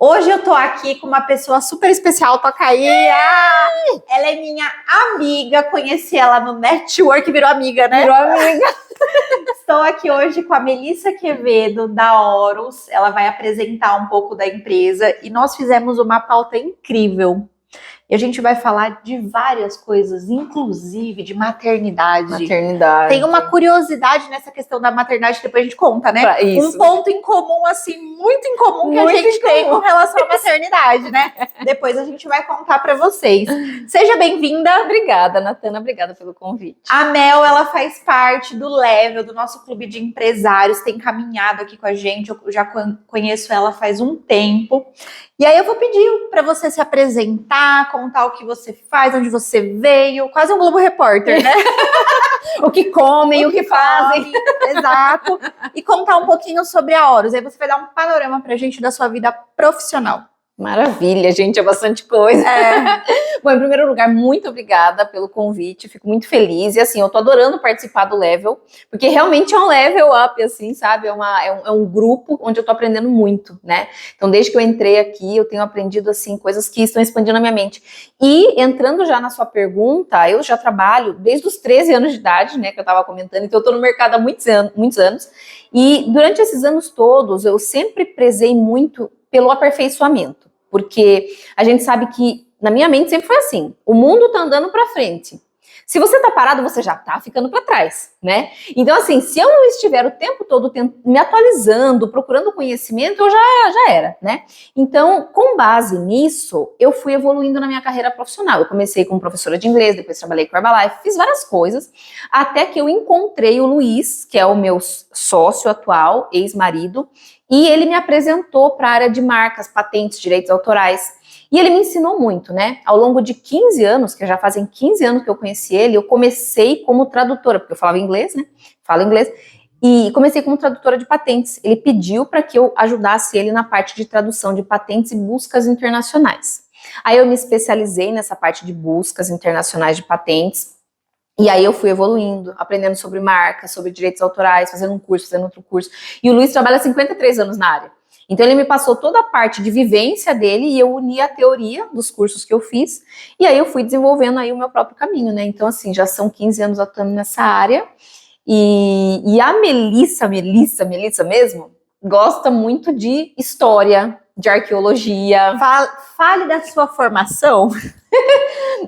Hoje eu tô aqui com uma pessoa super especial, toca aí. Ela é minha amiga, conheci ela no network, virou amiga, né? Virou amiga. Estou aqui hoje com a Melissa Quevedo, da Horus. Ela vai apresentar um pouco da empresa e nós fizemos uma pauta incrível. E a gente vai falar de várias coisas, inclusive de maternidade. Maternidade. Tem uma curiosidade nessa questão da maternidade, depois a gente conta, né? Isso. Um ponto em comum, assim, muito em comum que a gente tem com relação à maternidade, né? Depois a gente vai contar para vocês. Seja bem-vinda. Obrigada, Natana. Obrigada pelo convite. A Mel, ela faz parte do Level, do nosso clube de empresários, tem caminhado aqui com a gente, eu já conheço ela faz um tempo. E aí eu vou pedir para você se apresentar, contar o que você faz, onde você veio, quase um Globo Repórter, né? O que comem, o que fazem. Exato. E contar um pouquinho sobre a Horus. Aí você vai dar um panorama pra gente da sua vida profissional. Maravilha, gente, é bastante coisa. Bom, em primeiro lugar, muito obrigada pelo convite, fico muito feliz. E assim, eu tô adorando participar do Level, porque realmente é um level up, assim, sabe? É um grupo onde eu tô aprendendo muito, né? Então, desde que eu entrei aqui, eu tenho aprendido, assim, coisas que estão expandindo a minha mente. E, entrando já na sua pergunta, eu já trabalho desde os 13 anos de idade, né, que eu tava comentando, então eu tô no mercado há muitos anos. E, durante esses anos todos, eu sempre prezei muito pelo aperfeiçoamento, porque a gente sabe que, na minha mente sempre foi assim, o mundo tá andando para frente. Se você tá parado, você já tá ficando para trás, né? Então, assim, se eu não estiver o tempo todo me atualizando, procurando conhecimento, eu já era, né? Então, com base nisso, eu fui evoluindo na minha carreira profissional. Eu comecei como professora de inglês, depois trabalhei com Herbalife, fiz várias coisas, até que eu encontrei o Luiz, que é o meu sócio atual, ex-marido, e ele me apresentou para a área de marcas, patentes, direitos autorais. E ele me ensinou muito, né? Ao longo de 15 anos, que já fazem 15 anos que eu conheci ele, eu comecei como tradutora, porque eu falava inglês, né? Falo inglês. E comecei como tradutora de patentes. Ele pediu para que eu ajudasse ele na parte de tradução de patentes e buscas internacionais. Aí eu me especializei nessa parte de buscas internacionais de patentes. E aí eu fui evoluindo, aprendendo sobre marcas, sobre direitos autorais, fazendo um curso, fazendo outro curso. E o Luiz trabalha há 53 anos na área. Então ele me passou toda a parte de vivência dele e eu uni a teoria dos cursos que eu fiz. E aí eu fui desenvolvendo aí o meu próprio caminho, né? Então assim, já são 15 anos atuando nessa área. E a Melissa mesmo, gosta muito de história, de arqueologia. Fale da sua formação.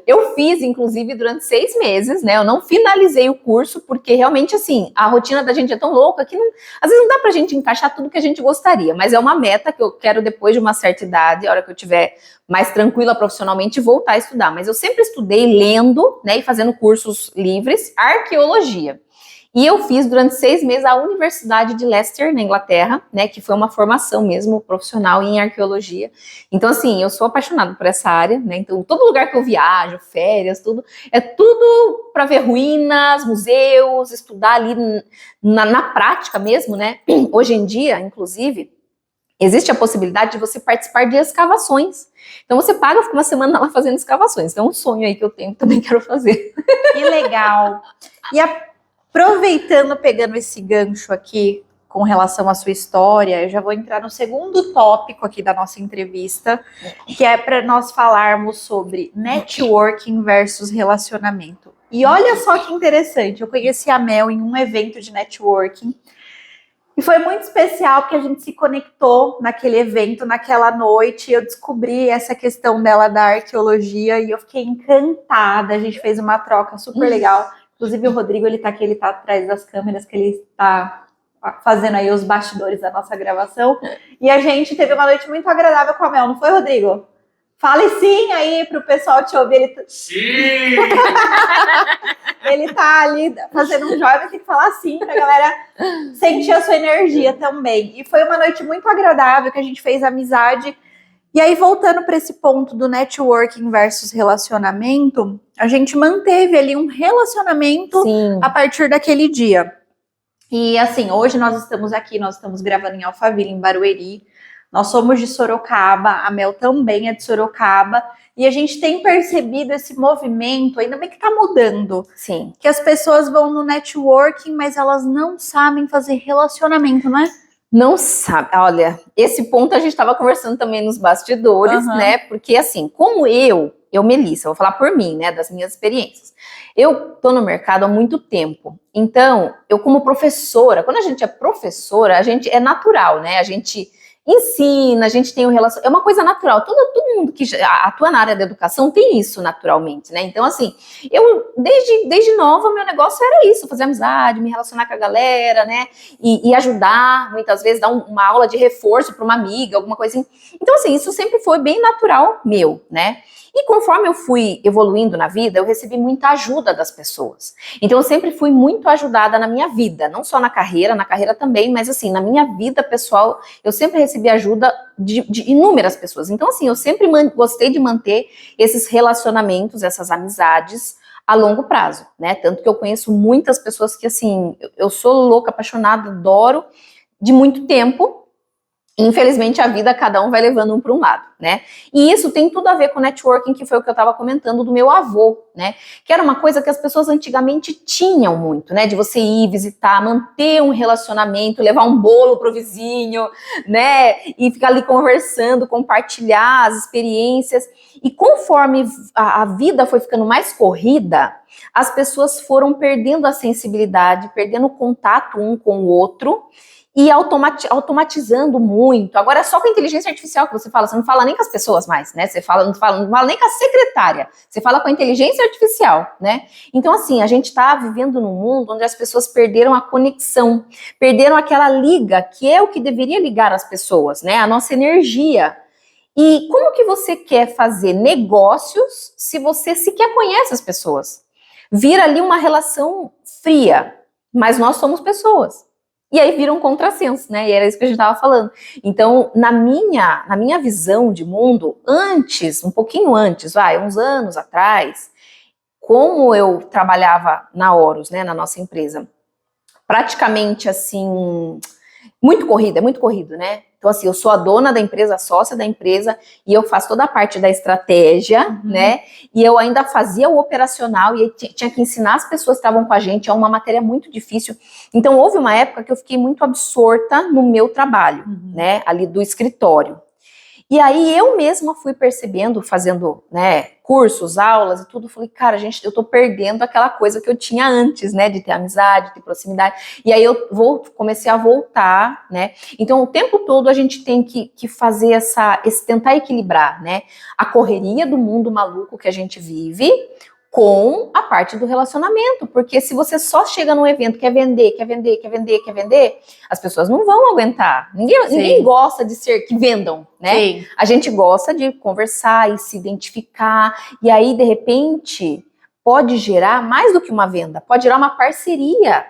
Eu fiz, inclusive, durante 6 meses, né? Eu não finalizei o curso, porque realmente, assim, a rotina da gente é tão louca que às vezes não dá pra gente encaixar tudo que a gente gostaria, mas é uma meta que eu quero, depois de uma certa idade, a hora que eu tiver mais tranquila profissionalmente, voltar a estudar. Mas eu sempre estudei lendo, né, e fazendo cursos livres, arqueologia. E eu fiz durante 6 meses a Universidade de Leicester, na Inglaterra, né, que foi uma formação mesmo profissional em arqueologia. Então, assim, eu sou apaixonada por essa área, né, então todo lugar que eu viajo, férias, tudo, é tudo para ver ruínas, museus, estudar ali na prática mesmo, né. Hoje em dia, inclusive, existe a possibilidade de você participar de escavações. Então você paga, fica uma semana lá fazendo escavações. Então é um sonho aí que eu tenho, que também quero fazer. Que legal! E aproveitando, pegando esse gancho aqui com relação à sua história, eu já vou entrar no segundo tópico aqui da nossa entrevista, que é para nós falarmos sobre networking versus relacionamento. E olha só que interessante, eu conheci a Mel em um evento de networking e foi muito especial porque a gente se conectou naquele evento, naquela noite, eu descobri essa questão dela da arqueologia e eu fiquei encantada, a gente fez uma troca super legal. Inclusive o Rodrigo, ele tá aqui, ele tá atrás das câmeras, que ele tá fazendo aí os bastidores da nossa gravação. E a gente teve uma noite muito agradável com a Mel, não foi, Rodrigo? Fale sim aí pro pessoal te ouvir. Sim! Ele tá ali fazendo um joia, vai ter que falar sim pra galera sentir a sua energia também. E foi uma noite muito agradável, que a gente fez amizade. E aí, voltando para esse ponto do networking versus relacionamento, a gente manteve ali um relacionamento Sim. A partir daquele dia. E assim, hoje nós estamos gravando em Alphaville, em Barueri. Nós somos de Sorocaba, a Mel também é de Sorocaba. E a gente tem percebido esse movimento, ainda bem que tá mudando. Sim. Que as pessoas vão no networking, mas elas não sabem fazer relacionamento, não é? Não sabe, olha, esse ponto a gente estava conversando também nos bastidores, né? Porque assim, como Melissa, vou falar por mim, né? Das minhas experiências. Eu tô no mercado há muito tempo, então eu como professora, quando a gente é professora, a gente é natural, né? A gente ensina, a gente tem é uma coisa natural. Todo mundo que atua na área da educação tem isso naturalmente, né? Então, assim, eu desde nova, meu negócio era isso, fazer amizade, me relacionar com a galera, né? E ajudar, muitas vezes, dar uma aula de reforço para uma amiga, alguma coisa assim. Então, assim, isso sempre foi bem natural meu, né? E conforme eu fui evoluindo na vida, eu recebi muita ajuda das pessoas. Então eu sempre fui muito ajudada na minha vida, não só na carreira também, mas assim, na minha vida pessoal, eu sempre recebi ajuda de inúmeras pessoas. Então assim, eu sempre gostei de manter esses relacionamentos, essas amizades a longo prazo, né? Tanto que eu conheço muitas pessoas que assim, eu sou louca, apaixonada, adoro, de muito tempo. Infelizmente, a vida, cada um vai levando um para um lado, né? E isso tem tudo a ver com networking, que foi o que eu estava comentando do meu avô, né? Que era uma coisa que as pessoas antigamente tinham muito, né? De você ir visitar, manter um relacionamento, levar um bolo pro vizinho, né? E ficar ali conversando, compartilhar as experiências. E conforme a vida foi ficando mais corrida, as pessoas foram perdendo a sensibilidade, perdendo o contato um com o outro, e automatizando muito. Agora é só com a inteligência artificial que você não fala nem com as pessoas mais, né? Você não fala nem com a secretária, você fala com a inteligência artificial, né? Então, assim, a gente está vivendo num mundo onde as pessoas perderam a conexão, perderam aquela liga, que é o que deveria ligar as pessoas, né? A nossa energia. E como que você quer fazer negócios se você sequer conhece as pessoas? Vira ali uma relação fria, mas nós somos pessoas. E aí vira um contrassenso, né? E era isso que a gente estava falando. Então, na minha visão de mundo, um pouquinho antes, uns anos atrás, como eu trabalhava na Horus, né, na nossa empresa, praticamente assim, é muito corrido, né? Então, assim, eu sou a dona da empresa, a sócia da empresa, e eu faço toda a parte da estratégia, né? E eu ainda fazia o operacional, e tinha que ensinar as pessoas que estavam com a gente, é uma matéria muito difícil. Então, houve uma época que eu fiquei muito absorta no meu trabalho, né? Ali do escritório. E aí eu mesma fui percebendo, fazendo, né, cursos, aulas e tudo, falei, cara, eu tô perdendo aquela coisa que eu tinha antes, né, de ter amizade, de ter proximidade. E aí eu comecei a voltar, né. Então o tempo todo a gente tem que fazer tentar equilibrar, né, a correria do mundo maluco que a gente vive com a parte do relacionamento, porque se você só chega num evento, quer vender, as pessoas não vão aguentar. Ninguém gosta de ser que vendam, né? Sim. A gente gosta de conversar e se identificar, e aí, de repente, pode gerar mais do que uma venda, pode gerar uma parceria,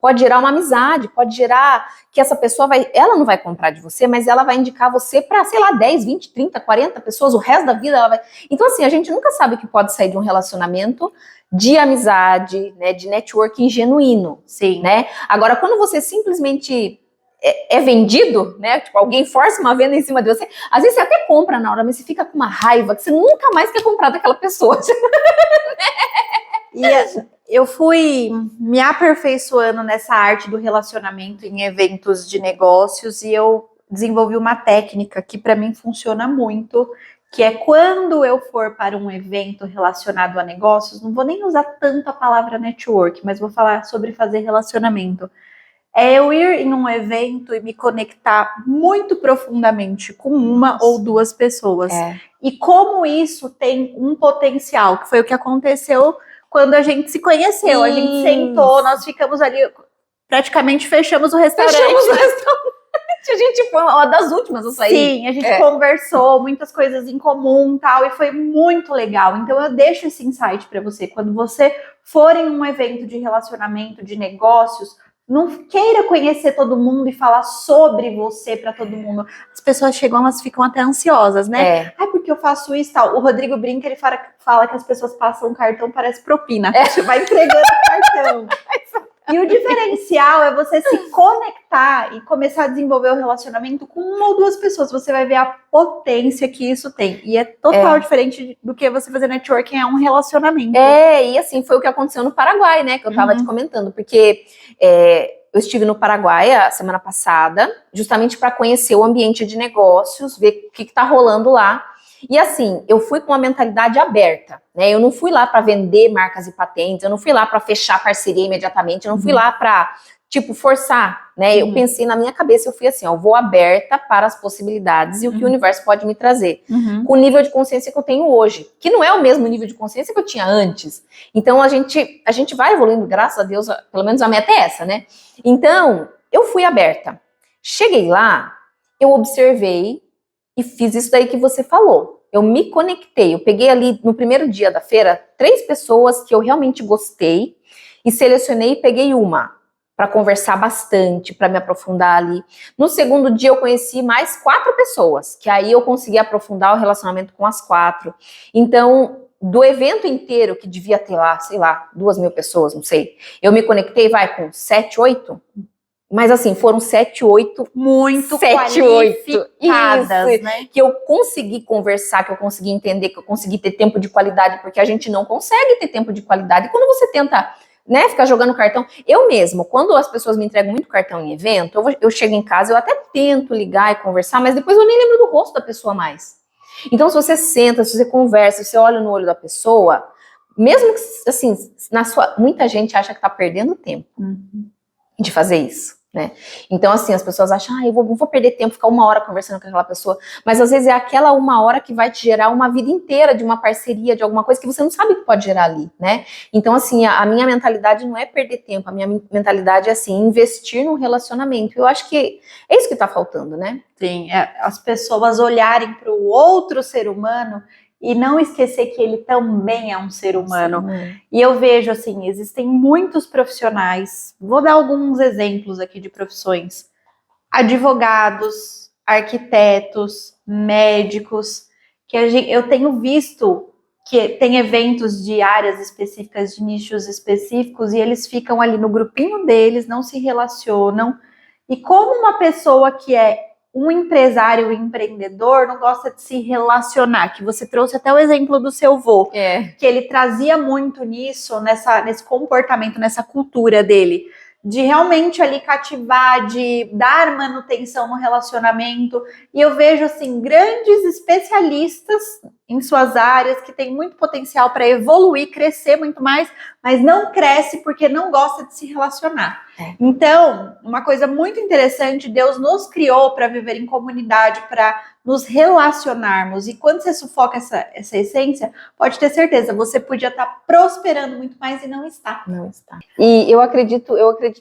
pode gerar uma amizade, pode gerar que essa pessoa ela não vai comprar de você, mas ela vai indicar você para, sei lá, 10, 20, 30, 40 pessoas, o resto da vida ela vai... Então, assim, a gente nunca sabe o que pode sair de um relacionamento de amizade, né, de networking genuíno, sim, né? Agora, quando você simplesmente é vendido, né, tipo, alguém força uma venda em cima de você, às vezes você até compra na hora, mas você fica com uma raiva que você nunca mais quer comprar daquela pessoa. E eu fui me aperfeiçoando nessa arte do relacionamento em eventos de negócios, e eu desenvolvi uma técnica que para mim funciona muito, que é quando eu for para um evento relacionado a negócios, não vou nem usar tanto a palavra network, mas vou falar sobre fazer relacionamento. É eu ir em um evento e me conectar muito profundamente com uma ou duas pessoas. E como isso tem um potencial, que foi o que aconteceu quando a gente se conheceu. Isso. A gente sentou, nós ficamos ali, praticamente fechamos o restaurante. A gente foi uma das últimas a sair. Sim, a gente conversou, muitas coisas em comum, tal, e foi muito legal. Então eu deixo esse insight para você. Quando você for em um evento de relacionamento, de negócios, não queira conhecer todo mundo e falar sobre você para todo mundo. As pessoas chegam, elas ficam até ansiosas, né? Ai, porque eu faço isso e tal. O Rodrigo brinca, ele fala que as pessoas passam o cartão, parece propina. Você vai entregando o cartão. E o diferencial é você se conectar e começar a desenvolver o relacionamento com uma ou duas pessoas. Você vai ver a potência que isso tem. E é total diferente do que você fazer networking, é um relacionamento. E assim, foi o que aconteceu no Paraguai, né? Que eu tava te comentando. Porque eu estive no Paraguai a semana passada, justamente para conhecer o ambiente de negócios, ver o que está rolando lá. E assim, eu fui com uma mentalidade aberta, né? Eu não fui lá para vender marcas e patentes, eu não fui lá para fechar parceria imediatamente, eu não fui lá para, tipo, forçar, né? Eu pensei na minha cabeça, eu fui assim, ó, eu vou aberta para as possibilidades e o que o universo pode me trazer. Com o nível de consciência que eu tenho hoje, que não é o mesmo nível de consciência que eu tinha antes. Então, a gente vai evoluindo, graças a Deus, pelo menos a meta é essa, né? Então, eu fui aberta. Cheguei lá, eu observei e fiz isso daí que você falou. Eu me conectei, eu peguei ali no primeiro dia da feira 3 pessoas que eu realmente gostei e selecionei e peguei uma para conversar bastante, para me aprofundar ali. No segundo dia eu conheci mais 4 pessoas, que aí eu consegui aprofundar o relacionamento com as 4. Então, do evento inteiro, que devia ter lá, sei lá, 2.000 pessoas, não sei, eu me conectei, com 7, 8... Mas assim, foram 7, 8... Muito 7, 8. qualificadas, Isso, né? que eu consegui conversar, que eu consegui entender, que eu consegui ter tempo de qualidade, porque a gente não consegue ter tempo de qualidade. Quando você tenta, né, ficar jogando cartão... Eu mesmo, quando as pessoas me entregam muito cartão em evento, eu chego em casa, eu até tento ligar e conversar, mas depois eu nem lembro do rosto da pessoa mais. Então, se você senta, se você conversa, se você olha no olho da pessoa, mesmo que, assim, muita gente acha que tá perdendo tempo de fazer isso, né? Então, assim, as pessoas acham, eu vou perder tempo, ficar 1 hora conversando com aquela pessoa, mas às vezes é aquela 1 hora que vai te gerar uma vida inteira de uma parceria, de alguma coisa que você não sabe que pode gerar ali, né? Então, assim, a minha mentalidade não é perder tempo, a minha mentalidade é, assim, investir no relacionamento. Eu acho que é isso que tá faltando, né? Sim, as pessoas olharem para o outro ser humano e não esquecer que ele também é um ser humano. Sim. E eu vejo, assim, existem muitos profissionais, vou dar alguns exemplos aqui de profissões, advogados, arquitetos, médicos, que eu tenho visto que tem eventos de áreas específicas, de nichos específicos, e eles ficam ali no grupinho deles, não se relacionam, e como uma pessoa que é um empresário, um empreendedor, não gosta de se relacionar, que você trouxe até o exemplo do seu vô, que ele trazia muito nisso, nesse comportamento, nessa cultura dele, de realmente ali cativar, de dar manutenção no relacionamento, e eu vejo, assim, grandes especialistas em suas áreas, que têm muito potencial para evoluir, crescer muito mais, mas não cresce porque não gosta de se relacionar. Então, uma coisa muito interessante, Deus nos criou para viver em comunidade, para nos relacionarmos, e quando você sufoca essa essência, pode ter certeza, você podia estar prosperando muito mais e não está. Não está. E eu acredito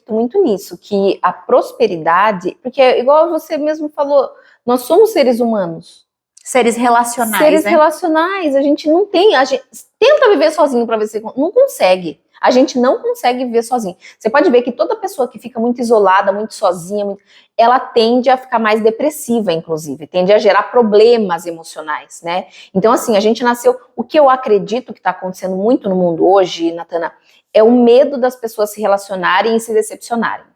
muito nisso, que a prosperidade, porque igual você mesmo falou, nós somos seres humanos. Seres relacionais, Seres relacionais, a gente não tem, a gente tenta viver sozinho para ver se não consegue. A gente não consegue viver sozinho. Você pode ver que toda pessoa que fica muito isolada, muito sozinha, ela tende a ficar mais depressiva, inclusive. Tende a gerar problemas emocionais, né? Então, assim, a gente nasceu... O que eu acredito que está acontecendo muito no mundo hoje, Natana, é o medo das pessoas se relacionarem e se decepcionarem.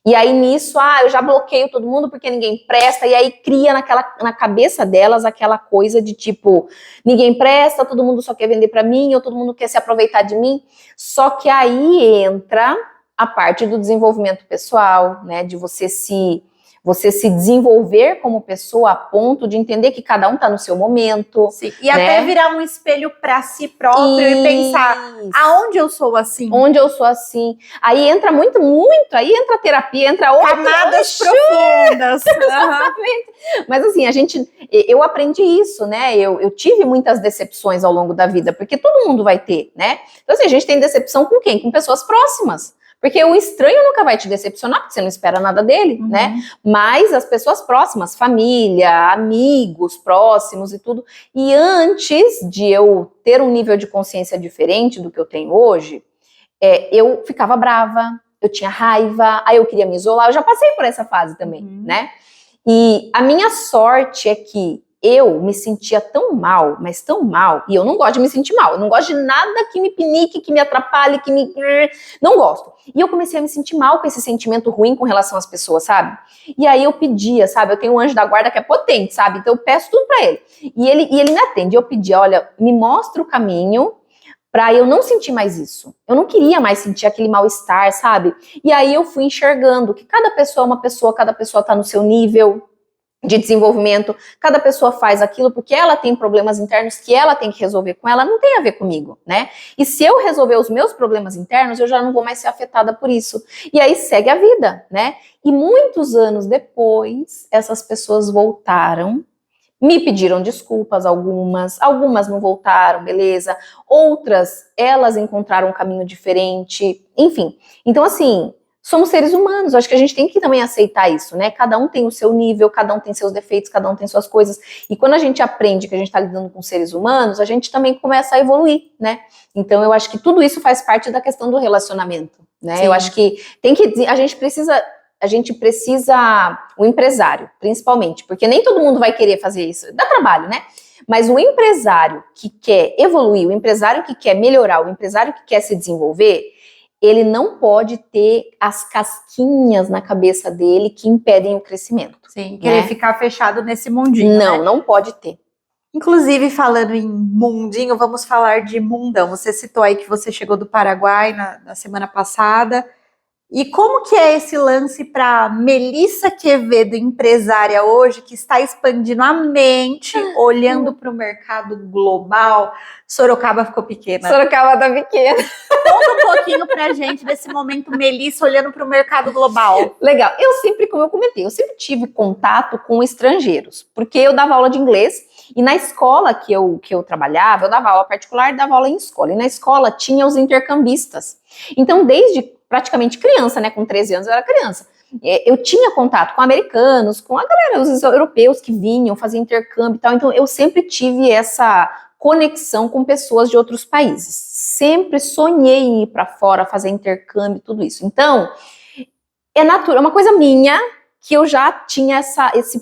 E aí nisso, eu já bloqueio todo mundo porque ninguém presta, e aí cria na cabeça delas aquela coisa de tipo, ninguém presta, todo mundo só quer vender pra mim, ou todo mundo quer se aproveitar de mim. Só que aí entra a parte do desenvolvimento pessoal, né, de você se desenvolver como pessoa a ponto de entender que cada um tá no seu momento. Sim. E até virar um espelho para si próprio e pensar, aonde eu sou assim? Onde eu sou assim? Aí entra muito, aí entra a terapia, entra outra... Camadas profundas. Exatamente. Mas assim, eu aprendi isso, né? Eu tive muitas decepções ao longo da vida, porque todo mundo vai ter, né? Então assim, a gente tem decepção com quem? Com pessoas próximas. Porque o estranho nunca vai te decepcionar, porque você não espera nada dele, né? Mas as pessoas próximas, família, amigos próximos e tudo. E antes de eu ter um nível de consciência diferente do que eu tenho hoje, eu ficava brava, eu tinha raiva, aí eu queria me isolar. Eu já passei por essa fase também, né? E a minha sorte é que eu me sentia tão mal, mas tão mal, e eu não gosto de me sentir mal, eu não gosto de nada que me pinique, que me atrapalhe, que me... Não gosto. E eu comecei a me sentir mal com esse sentimento ruim com relação às pessoas, sabe? E aí eu pedia, sabe? Eu tenho um anjo da guarda que é potente, sabe? Então eu peço tudo pra ele. E ele me atende. Eu pedia, olha, me mostra o caminho Pra eu não sentir mais isso. Eu não queria mais sentir aquele mal-estar, sabe? E aí eu fui enxergando que cada pessoa é uma pessoa, cada pessoa tá no seu nível de desenvolvimento, cada pessoa faz aquilo porque ela tem problemas internos que ela tem que resolver com ela, não tem a ver comigo, né? E se eu resolver os meus problemas internos, eu já não vou mais ser afetada por isso. E aí segue a vida, né? E muitos anos depois, essas pessoas voltaram, me pediram desculpas, algumas não voltaram, beleza. Outras, elas encontraram um caminho diferente, enfim. Então, assim, somos seres humanos, acho que a gente tem que também aceitar isso, né? Cada um tem o seu nível, cada um tem seus defeitos, cada um tem suas coisas. E quando a gente aprende que a gente está lidando com seres humanos, a gente também começa a evoluir, né? Então eu acho que tudo isso faz parte da questão do relacionamento, né? Sim. Eu acho que a gente precisa, o empresário, principalmente, porque nem todo mundo vai querer fazer isso, dá trabalho, né? Mas o empresário que quer evoluir, o empresário que quer melhorar, o empresário que quer se desenvolver, ele não pode ter as casquinhas na cabeça dele que impedem o crescimento. Sim, querer ficar fechado nesse mundinho, Não, né? Não pode ter. Inclusive, falando em mundinho, vamos falar de mundão. Você citou aí que você chegou do Paraguai na semana passada. E como que é esse lance para Melissa Quevedo, empresária hoje, que está expandindo a mente, olhando para o mercado global? Sorocaba ficou pequena. Sorocaba tá pequena. Conta um pouquinho pra gente desse momento Melissa olhando para o mercado global. Legal. Como eu comentei, eu sempre tive contato com estrangeiros, porque eu dava aula de inglês e na escola que eu trabalhava, eu dava aula particular e dava aula em escola. E na escola tinha os intercambistas. Então, desde praticamente criança, né, com 13 anos eu era criança, eu tinha contato com americanos, com a galera, os europeus que vinham fazer intercâmbio e tal, então eu sempre tive essa conexão com pessoas de outros países, sempre sonhei em ir para fora, fazer intercâmbio, tudo isso. Então, é natural, é uma coisa minha que eu já tinha esse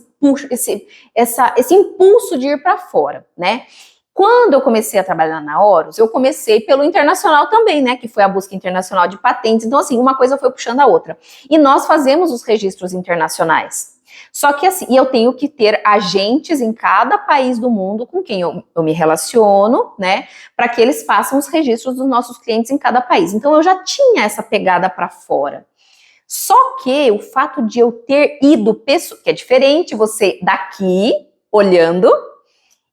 impulso de ir para fora, né? Quando eu comecei a trabalhar na Horus, eu comecei pelo internacional também, né, que foi a busca internacional de patentes. Então, assim, uma coisa foi puxando a outra. E nós fazemos os registros internacionais. Só que, assim, eu tenho que ter agentes em cada país do mundo com quem eu me relaciono, né, para que eles façam os registros dos nossos clientes em cada país. Então, eu já tinha essa pegada para fora. Só que o fato de eu ter ido, que é diferente você daqui, olhando,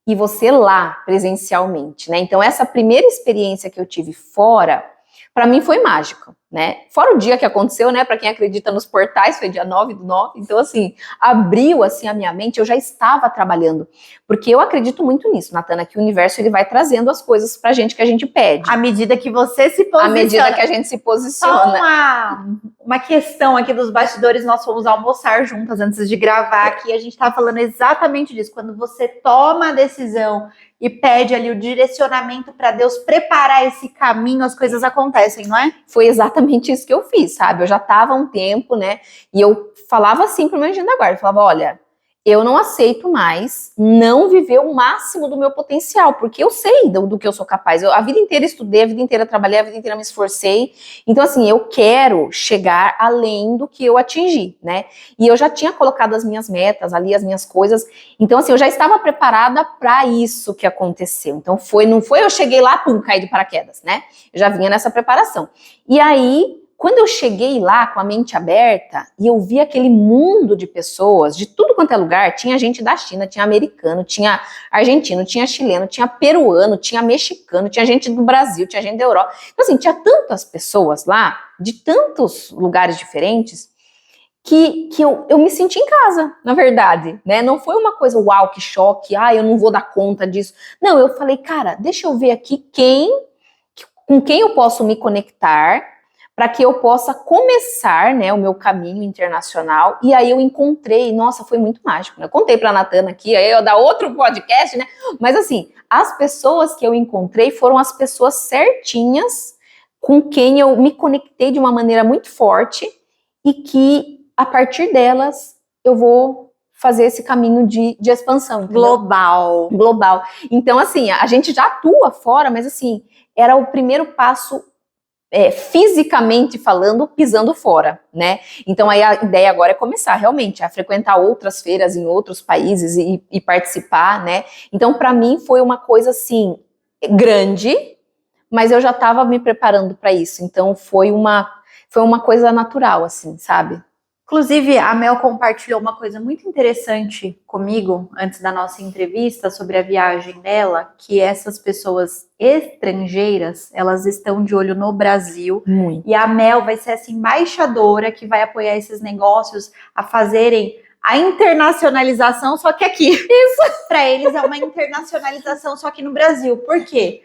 e você lá, presencialmente, né? Então, essa primeira experiência que eu tive fora, para mim foi mágica, né? Fora o dia que aconteceu, né? Para quem acredita nos portais, foi dia 9/9. Então, assim, abriu, assim, a minha mente. Eu já estava trabalhando. Porque eu acredito muito nisso, Natana, que o universo, ele vai trazendo as coisas pra gente que a gente pede. À medida que você se posiciona. À medida que a gente se posiciona. Só uma questão aqui dos bastidores, nós fomos almoçar juntas antes de gravar aqui, a gente estava falando exatamente disso, quando você toma a decisão e pede ali o direcionamento para Deus preparar esse caminho, as coisas acontecem, não é? Foi exatamente isso que eu fiz, sabe? Eu já estava há um tempo, né, e eu falava assim pro meu anjo da guarda, eu falava, olha, eu não aceito mais não viver o máximo do meu potencial, porque eu sei do que eu sou capaz. Eu a vida inteira estudei, a vida inteira trabalhei, a vida inteira me esforcei. Então, assim, eu quero chegar além do que eu atingi, né? E eu já tinha colocado as minhas metas ali, as minhas coisas. Então, assim, eu já estava preparada para isso que aconteceu. Então, não foi eu cheguei lá, pum, caí de paraquedas, né? Eu já vinha nessa preparação. E aí, quando eu cheguei lá com a mente aberta e eu vi aquele mundo de pessoas, de tudo quanto é lugar, tinha gente da China, tinha americano, tinha argentino, tinha chileno, tinha peruano, tinha mexicano, tinha gente do Brasil, tinha gente da Europa. Então, assim, tinha tantas pessoas lá, de tantos lugares diferentes, que eu me senti em casa, na verdade, né? Não foi uma coisa, uau, que choque, eu não vou dar conta disso. Não, eu falei, cara, deixa eu ver aqui com quem eu posso me conectar, para que eu possa começar, né, o meu caminho internacional. E aí eu encontrei, nossa, foi muito mágico, né? Eu contei para a Natana aqui, aí eu dar outro podcast, né? Mas assim, as pessoas que eu encontrei foram as pessoas certinhas com quem eu me conectei de uma maneira muito forte e que, a partir delas, eu vou fazer esse caminho de expansão. Entendeu? Global. Então, assim, a gente já atua fora, mas assim, era o primeiro passo fisicamente falando, pisando fora, né? Então aí a ideia agora é começar realmente a frequentar outras feiras em outros países e participar, né? Então para mim foi uma coisa assim, grande, mas eu já estava me preparando para isso. Então foi uma coisa natural, assim, sabe? Inclusive, a Mel compartilhou uma coisa muito interessante comigo antes da nossa entrevista sobre a viagem dela, que essas pessoas estrangeiras, elas estão de olho no Brasil. Muito. E a Mel vai ser essa embaixadora que vai apoiar esses negócios a fazerem a internacionalização, só que aqui. Isso. Para eles é uma internacionalização só que no Brasil. Por quê?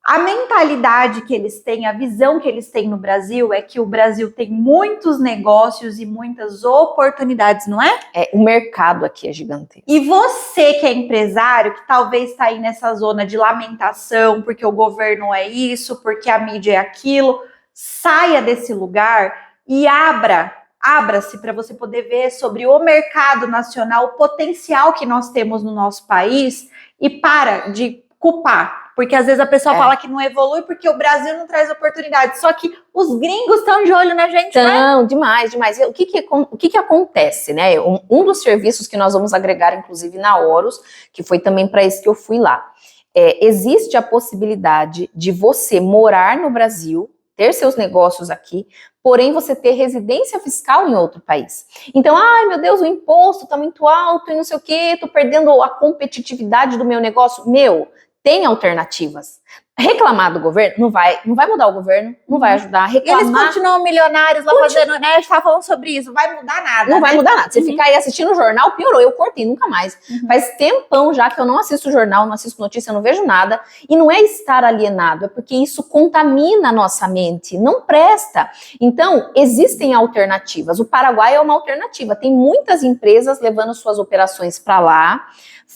A mentalidade que eles têm, a visão que eles têm no Brasil é que o Brasil tem muitos negócios e muitas oportunidades, não é? O mercado aqui é gigantesco. E você que é empresário, que talvez está aí nessa zona de lamentação, porque o governo é isso, porque a mídia é aquilo, saia desse lugar e abra-se para você poder ver sobre o mercado nacional, o potencial que nós temos no nosso país e para de culpar. Porque às vezes a pessoa fala que não evolui porque o Brasil não traz oportunidade. Só que os gringos estão de olho na gente, né? Demais. O que acontece, né? Um dos serviços que nós vamos agregar, inclusive, na Horus, que foi também para isso que eu fui lá. Existe a possibilidade de você morar no Brasil, ter seus negócios aqui, porém você ter residência fiscal em outro país. Então, ai meu Deus, o imposto está muito alto e não sei o quê, estou perdendo a competitividade do meu negócio. Tem alternativas. Reclamar do governo não vai mudar o governo, não vai ajudar. Reclamar, eles continuam milionários lá fazendo, né? A gente tá falando sobre isso, não vai mudar nada. Não vai mudar nada. Você ficar aí assistindo o jornal, piorou. Eu cortei, nunca mais. Faz tempão já que eu não assisto jornal, não assisto notícia, não vejo nada. E não é estar alienado, é porque isso contamina a nossa mente. Não presta. Então, existem alternativas. O Paraguai é uma alternativa. Tem muitas empresas levando suas operações para lá,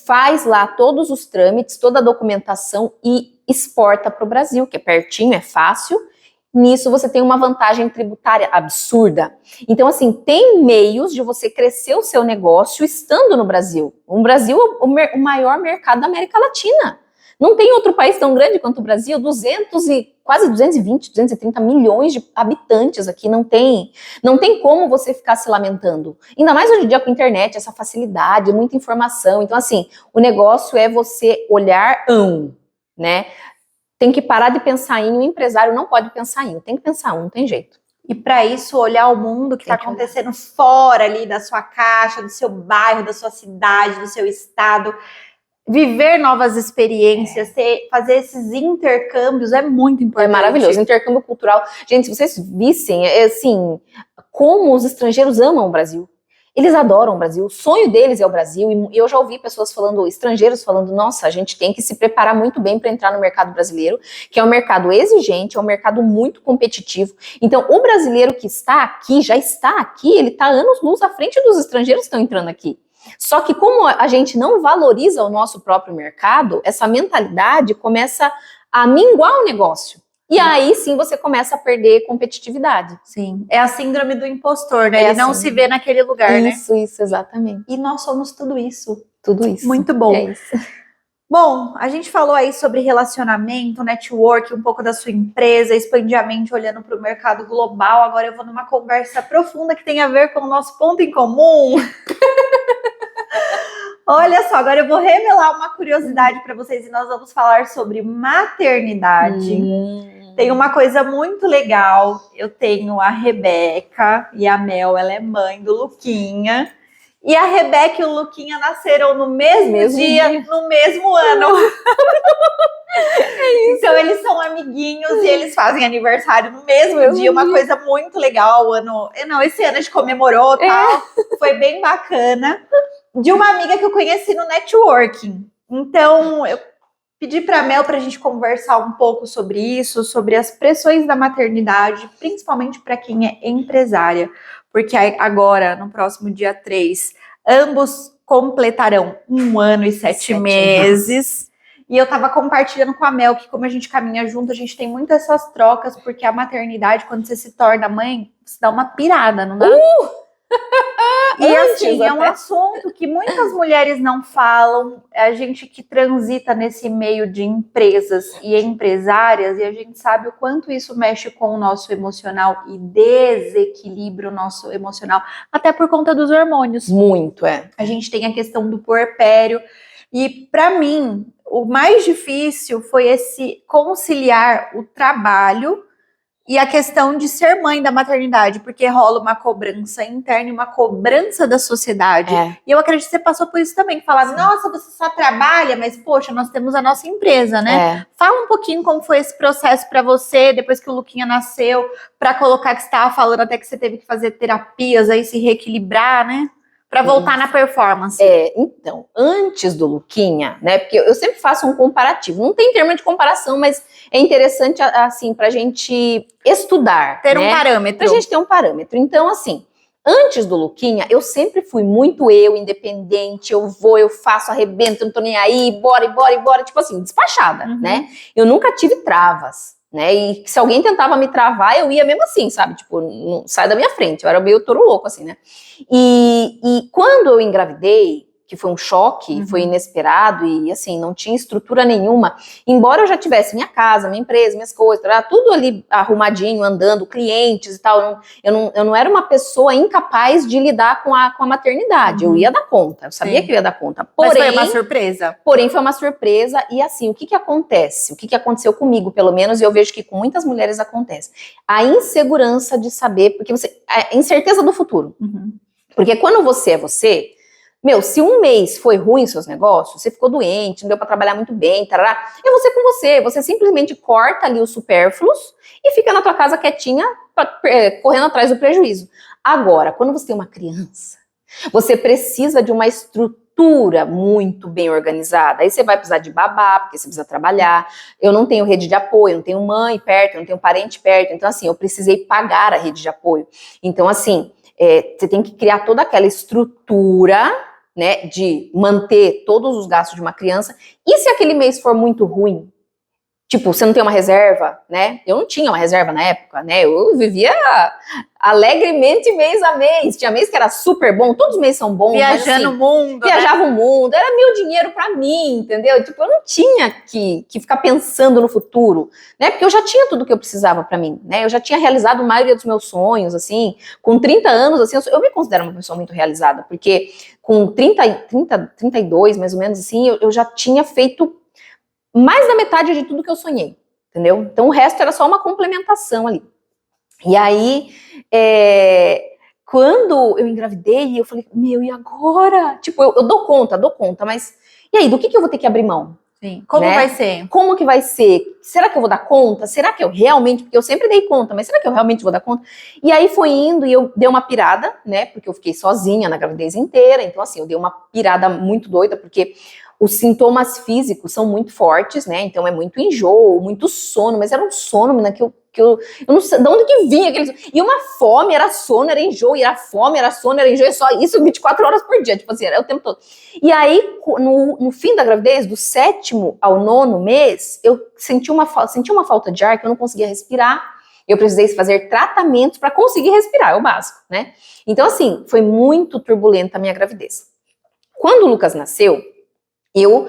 faz lá todos os trâmites, toda a documentação e exporta para o Brasil, que é pertinho, é fácil. Nisso você tem uma vantagem tributária absurda. Então, assim, tem meios de você crescer o seu negócio estando no Brasil. O Brasil é o maior mercado da América Latina. Não tem outro país tão grande quanto o Brasil, quase 220, 230 milhões de habitantes aqui, não tem como você ficar se lamentando. Ainda mais hoje em dia com a internet, essa facilidade, muita informação. Então, assim, o negócio é você olhar, né? Tem que parar de pensar em, o empresário não pode pensar em, tem que pensar não tem jeito. E para isso, olhar o mundo que está acontecendo fora ali da sua caixa, do seu bairro, da sua cidade, do seu estado. Viver novas experiências, fazer esses intercâmbios é muito importante. É maravilhoso, intercâmbio cultural. Gente, se vocês vissem, assim, como os estrangeiros amam o Brasil. Eles adoram o Brasil, o sonho deles é o Brasil. E eu já ouvi pessoas estrangeiros falando, nossa, a gente tem que se preparar muito bem para entrar no mercado brasileiro, que é um mercado exigente, é um mercado muito competitivo. Então, o brasileiro que está aqui, já está aqui, ele está anos-luz à frente dos estrangeiros que estão entrando aqui. Só que como a gente não valoriza o nosso próprio mercado, essa mentalidade começa a minguar o negócio. E aí sim você começa a perder competitividade. Sim, é a síndrome do impostor, né? Ele não se vê naquele lugar, né? Isso, exatamente. E nós somos tudo isso. Tudo isso. Muito bom. É isso. Bom, a gente falou aí sobre relacionamento, network, um pouco da sua empresa, expandir a mente olhando para o mercado global. Agora eu vou numa conversa profunda que tem a ver com o nosso ponto em comum. Olha só, agora eu vou revelar uma curiosidade para vocês e nós vamos falar sobre maternidade. Tem uma coisa muito legal. Eu tenho a Rebeca e a Mel, ela é mãe do Luquinha. E a Rebeca e o Luquinha nasceram no mesmo dia, no mesmo ano. Então eles são amiguinhos e eles fazem aniversário no mesmo dia, uma coisa muito legal. Esse ano a gente comemorou, tal. Foi bem bacana. De uma amiga que eu conheci no networking. Então eu pedi para a Mel para a gente conversar um pouco sobre isso, sobre as pressões da maternidade, principalmente para quem é empresária. Porque agora, no próximo dia 3, ambos completarão 1 ano e 7 meses. E eu tava compartilhando com a Mel que, como a gente caminha junto, a gente tem muitas essas trocas, porque a maternidade, quando você se torna mãe, você dá uma pirada, não dá? E assim, é um assunto que muitas mulheres não falam, a gente que transita nesse meio de empresas e empresárias, e a gente sabe o quanto isso mexe com o nosso emocional e desequilibra o nosso emocional, até por conta dos hormônios. Muito, A gente tem a questão do puerpério, E para mim, o mais difícil foi esse conciliar o trabalho e a questão de ser mãe da maternidade, porque rola uma cobrança interna e uma cobrança da sociedade. E eu acredito que você passou por isso também, falar, nossa, você só trabalha, mas poxa, nós temos a nossa empresa, né? Fala um pouquinho como foi esse processo para você, depois que o Luquinha nasceu, para colocar que você estava falando até que você teve que fazer terapias, aí se reequilibrar, né? Para voltar na performance. Então, antes do Luquinha, né? Porque eu sempre faço um comparativo. Não tem termo de comparação, mas é interessante, assim, pra gente estudar. Ter um parâmetro. Pra gente ter um parâmetro. Então, assim, antes do Luquinha, eu sempre fui muito independente. Eu vou, eu faço, arrebento, não tô nem aí, bora. Tipo assim, despachada, né? Eu nunca tive travas. Né? E se alguém tentava me travar, eu ia mesmo assim, sabe? Tipo, não sai da minha frente. Eu era meio touro louco, assim, né? E quando eu engravidei, que foi um choque, foi inesperado e, assim, não tinha estrutura nenhuma, embora eu já tivesse minha casa, minha empresa, minhas coisas, tudo ali arrumadinho, andando, clientes e tal, eu não era uma pessoa incapaz de lidar com a maternidade, eu ia dar conta, eu sabia que eu ia dar conta. Porém, mas foi uma surpresa. Porém, foi uma surpresa e, assim, o que acontece? O que aconteceu comigo, pelo menos, e eu vejo que com muitas mulheres acontece? A insegurança de saber, porque a incerteza do futuro. Porque quando você é você, se um mês foi ruim seus negócios, você ficou doente, não deu pra trabalhar muito bem, tarará, é você com você simplesmente corta ali os supérfluos e fica na tua casa quietinha, correndo atrás do prejuízo. Agora, quando você tem uma criança, você precisa de uma estrutura muito bem organizada, aí você vai precisar de babá, porque você precisa trabalhar, eu não tenho rede de apoio, não tenho mãe perto, não tenho parente perto, então assim, eu precisei pagar a rede de apoio, então assim, você tem que criar toda aquela estrutura, né, de manter todos os gastos de uma criança. E se aquele mês for muito ruim? Tipo, você não tem uma reserva, né? Eu não tinha uma reserva na época, né? Eu vivia alegremente mês a mês. Tinha mês que era super bom, todos os meses são bons. Viajando o mundo. Viajava o mundo, era meu dinheiro pra mim, entendeu? Tipo, eu não tinha que ficar pensando no futuro, né? Porque eu já tinha tudo que eu precisava pra mim, né? Eu já tinha realizado a maioria dos meus sonhos, assim. Com 30 anos, assim, eu me considero uma pessoa muito realizada, porque com 32, mais ou menos, assim, eu já tinha feito mais da metade de tudo que eu sonhei, entendeu? Então o resto era só uma complementação ali. E aí, quando eu engravidei, eu falei, e agora? Tipo, eu dou conta, mas e aí, do que eu vou ter que abrir mão? Sim. Como vai ser? Como que vai ser? Será que eu vou dar conta? Será que eu realmente, porque eu sempre dei conta, mas será que eu realmente vou dar conta? E aí foi indo e eu dei uma pirada, né, porque eu fiquei sozinha na gravidez inteira, então assim, eu dei uma pirada muito doida, porque os sintomas físicos são muito fortes, né, então é muito enjoo, muito sono, mas era um sono, menina, que eu não sei de onde que vinha aquele. E uma fome, era sono, era enjoo, e era fome, era sono, era enjoo, e só isso 24 horas por dia, tipo assim, era o tempo todo. E aí, no fim da gravidez, do 7º ao 9º mês, eu senti uma falta de ar, que eu não conseguia respirar, eu precisei fazer tratamentos para conseguir respirar, é o básico, né? Então, assim, foi muito turbulenta a minha gravidez. Quando o Lucas nasceu, eu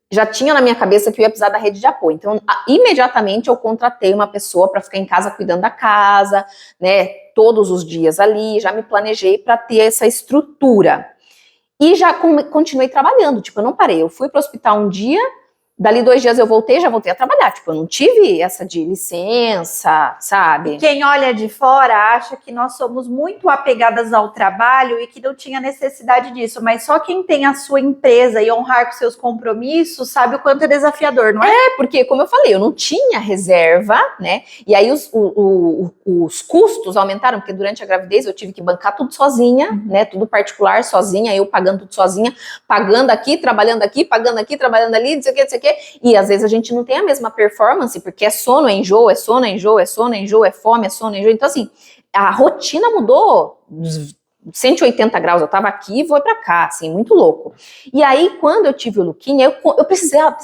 já tinha na minha cabeça que eu ia precisar da rede de apoio. Então, imediatamente eu contratei uma pessoa para ficar em casa cuidando da casa, né, todos os dias ali, já me planejei para ter essa estrutura. E já continuei trabalhando, tipo, eu não parei. Eu fui para o hospital um dia, dali 2 dias eu já voltei a trabalhar. Tipo, eu não tive essa de licença, sabe? Quem olha de fora acha que nós somos muito apegadas ao trabalho e que não tinha necessidade disso. Mas só quem tem a sua empresa e honrar com seus compromissos sabe o quanto é desafiador, não é? Porque, como eu falei, eu não tinha reserva, né? E aí os custos aumentaram, porque durante a gravidez eu tive que bancar tudo sozinha, né? Tudo particular, sozinha, eu pagando tudo sozinha, pagando aqui, trabalhando ali, não sei o que. E às vezes a gente não tem a mesma performance, porque é sono, é enjoo, é sono, é enjoo, é sono, é enjoo, é fome, é sono, é enjoo. Então, assim, a rotina mudou 180 graus, eu tava aqui e vou pra cá, assim, muito louco. E aí, quando eu tive o Luquinha, eu precisava,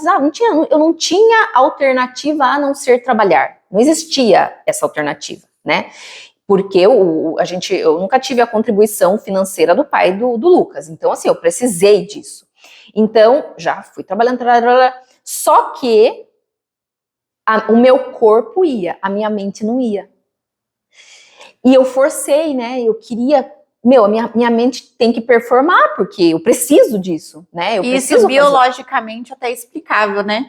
eu não tinha alternativa a não ser trabalhar. Não existia essa alternativa, né? Porque eu nunca tive a contribuição financeira do pai do Lucas. Então, assim, eu precisei disso. Então, já fui trabalhando, só que o meu corpo ia, a minha mente não ia. E eu forcei, né? Eu queria a minha mente tem que performar, porque eu preciso disso, né? Eu Isso preciso biologicamente até explicável, né?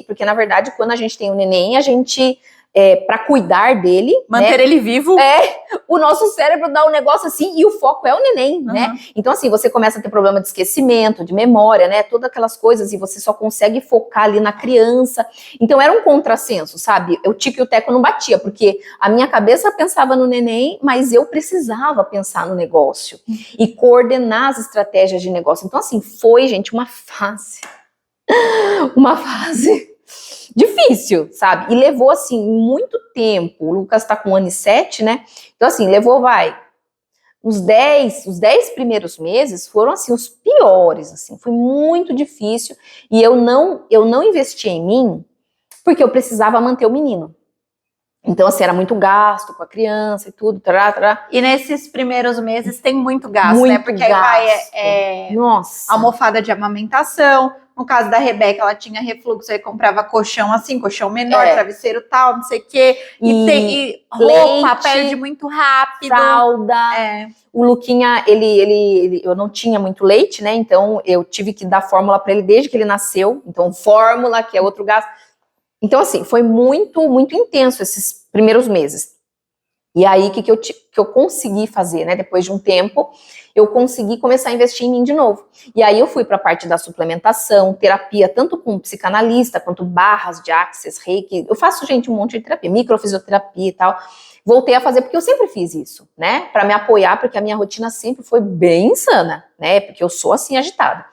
porque na verdade, quando a gente tem um neném, a gente, para cuidar dele, manter ele vivo. O nosso cérebro dá um negócio assim, e o foco é o neném, né? Então, assim, você começa a ter problema de esquecimento, de memória, né? Todas aquelas coisas, e você só consegue focar ali na criança. Então, era um contrassenso, sabe? O tico e o teco não batia, porque a minha cabeça pensava no neném, mas eu precisava pensar no negócio e coordenar as estratégias de negócio. Então, assim, foi, gente, uma fase difícil, sabe? E levou, assim, muito tempo. O Lucas tá com 1 ano e 7, né? Então, assim, levou, os 10 primeiros meses foram, assim, os piores, assim. Foi muito difícil. E eu não investi em mim porque eu precisava manter o menino. Então, assim, era muito gasto com a criança e tudo. E nesses primeiros meses tem muito gasto, muito né? Porque gasto. Aí vai Nossa. almofada de amamentação. No caso da Rebeca, ela tinha refluxo, aí comprava colchão assim, colchão menor, travesseiro tal, não sei o quê. E roupa leite, perde muito rápido. Fralda. O Luquinha, eu não tinha muito leite, né? Então eu tive que dar fórmula para ele desde que ele nasceu. Então, fórmula, que é outro gasto. Então, assim, foi muito, muito intenso esses primeiros meses. E aí, o que eu consegui fazer, né? Depois de um tempo, eu consegui começar a investir em mim de novo. E aí eu fui para a parte da suplementação, terapia, tanto com psicanalista, quanto barras de Access, Reiki. Eu faço, gente, um monte de terapia, microfisioterapia e tal. Voltei a fazer porque eu sempre fiz isso, né? Para me apoiar, porque a minha rotina sempre foi bem insana, né? Porque eu sou assim agitada.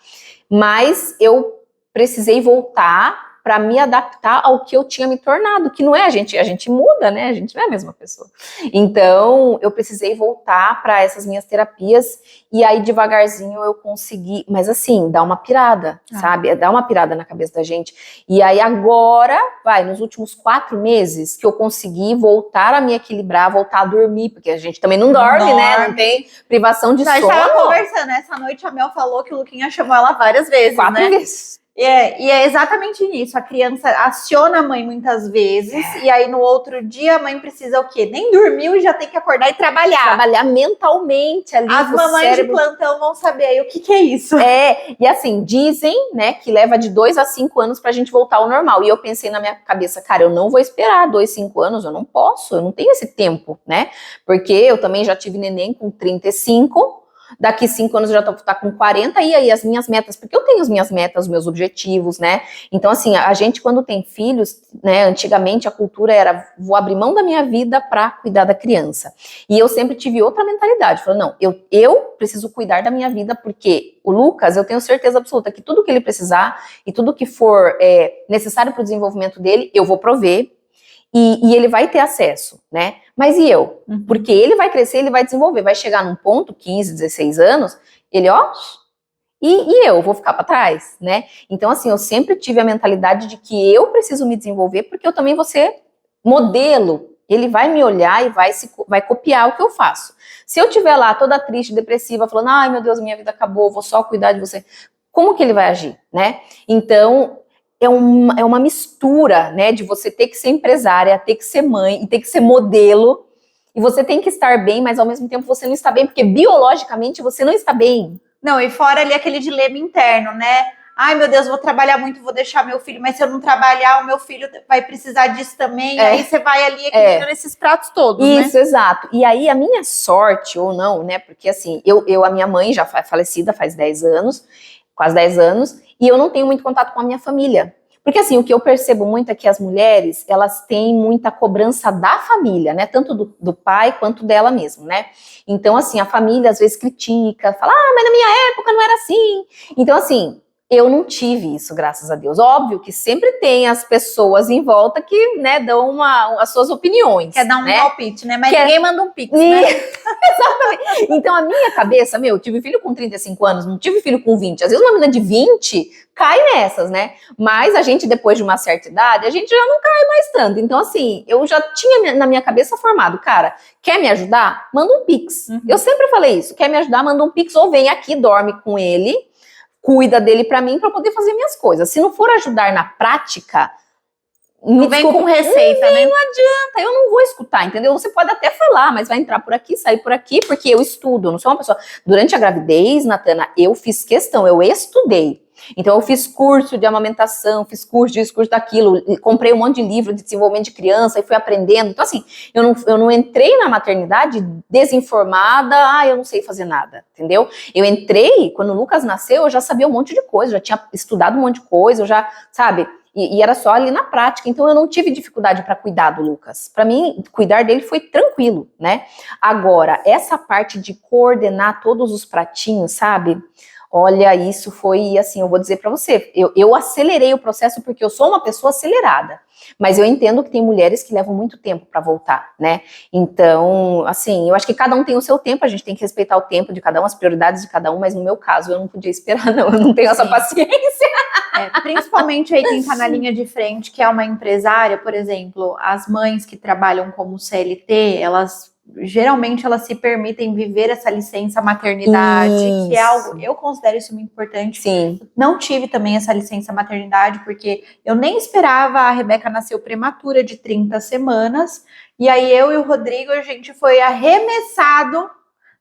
Mas eu precisei voltar para me adaptar ao que eu tinha me tornado, que não é a gente muda, né? A gente não é a mesma pessoa. Então, eu precisei voltar para essas minhas terapias e aí devagarzinho eu consegui, mas assim, dá uma pirada, sabe? Dá uma pirada na cabeça da gente. E aí agora, nos últimos 4 meses que eu consegui voltar a me equilibrar, voltar a dormir, porque a gente também não dorme, né? Não tem privação de sono. Nós estávamos conversando, essa noite a Mel falou que o Luquinha chamou ela várias vezes, 4 vezes. E é exatamente isso, a criança aciona a mãe muitas vezes, e aí no outro dia a mãe precisa o quê? Nem dormiu e já tem que acordar e trabalhar. Trabalhar mentalmente ali. As mamães de plantão vão saber aí o que é isso. E assim, dizem, né, que leva de 2 a 5 anos pra gente voltar ao normal. E eu pensei na minha cabeça, cara, eu não vou esperar 2, 5 anos, eu não posso, eu não tenho esse tempo, né? Porque eu também já tive neném com 35, daqui 5 anos eu já tá com 40, e aí as minhas metas, porque eu tenho as minhas metas, os meus objetivos, né? Então, assim, a gente quando tem filhos, né, antigamente a cultura era, vou abrir mão da minha vida para cuidar da criança. E eu sempre tive outra mentalidade, falando, não, eu preciso cuidar da minha vida, porque o Lucas, eu tenho certeza absoluta que tudo que ele precisar e tudo que for necessário para o desenvolvimento dele, eu vou prover. E ele vai ter acesso, né? Mas e eu? Porque ele vai crescer, ele vai desenvolver, vai chegar num ponto, 15, 16 anos, ele, e eu vou ficar para trás, né? Então, assim, eu sempre tive a mentalidade de que eu preciso me desenvolver, porque eu também vou ser modelo. Ele vai me olhar e vai copiar o que eu faço. Se eu estiver lá toda triste, depressiva, falando, ai meu Deus, minha vida acabou, vou só cuidar de você, como que ele vai agir, né? Então, é uma mistura, né, de você ter que ser empresária, ter que ser mãe e ter que ser modelo, e você tem que estar bem, mas ao mesmo tempo você não está bem, porque biologicamente você não está bem. Não, e fora ali aquele dilema interno, né? Ai, meu Deus, vou trabalhar muito, vou deixar meu filho, mas se eu não trabalhar, o meu filho vai precisar disso também, aí você vai ali equilibrando esses pratos todos, né? Isso, exato. E aí, a minha sorte, ou não, né, porque assim, a minha mãe já falecida faz 10 anos, quase 10 anos, e eu não tenho muito contato com a minha família. Porque assim, o que eu percebo muito é que as mulheres, elas têm muita cobrança da família, né? Tanto do pai quanto dela mesmo, né? Então, assim, a família às vezes critica, fala, mas na minha época não era assim. Então, assim, eu não tive isso, graças a Deus. Óbvio que sempre tem as pessoas em volta que, né, dão as suas opiniões. Quer dar um palpite, né? Mas ninguém manda um pix, né? Exatamente. Então, a minha cabeça, tive filho com 35 anos, não tive filho com 20. Às vezes uma menina de 20 cai nessas, né? Mas a gente, depois de uma certa idade, a gente já não cai mais tanto. Então, assim, eu já tinha na minha cabeça formado, cara, quer me ajudar? Manda um pix. Eu sempre falei isso, quer me ajudar? Manda um pix ou vem aqui, dorme com ele, cuida dele pra mim, pra eu poder fazer minhas coisas. Se não for ajudar na prática, Não vem com receita, né? Não adianta, eu não vou escutar, entendeu? Você pode até falar, mas vai entrar por aqui, sair por aqui, porque eu estudo, eu não sou uma pessoa... Durante a gravidez, Natana, eu fiz questão, eu estudei. Então eu fiz curso de amamentação, fiz curso disso, curso daquilo, comprei um monte de livro de desenvolvimento de criança e fui aprendendo. Então assim, eu não entrei na maternidade desinformada, eu não sei fazer nada, entendeu? Eu entrei, quando o Lucas nasceu, eu já sabia um monte de coisa, eu já tinha estudado um monte de coisa, eu já, sabe... E era só ali na prática, então eu não tive dificuldade para cuidar do Lucas. Para mim, cuidar dele foi tranquilo, né? Agora, essa parte de coordenar todos os pratinhos, sabe? Olha, isso foi assim, eu vou dizer para você, eu acelerei o processo porque eu sou uma pessoa acelerada, mas eu entendo que tem mulheres que levam muito tempo para voltar, né? Então, assim, eu acho que cada um tem o seu tempo, a gente tem que respeitar o tempo de cada um, as prioridades de cada um, mas no meu caso eu não podia esperar, não, eu não tenho essa paciência. Principalmente aí quem tá na linha de frente, que é uma empresária, por exemplo, as mães que trabalham como CLT, geralmente elas se permitem viver essa licença maternidade, Isso. que é algo, eu considero isso muito importante. Sim. Não tive também essa licença maternidade, porque eu nem esperava, a Rebeca nasceu prematura de 30 semanas, e aí eu e o Rodrigo, a gente foi arremessado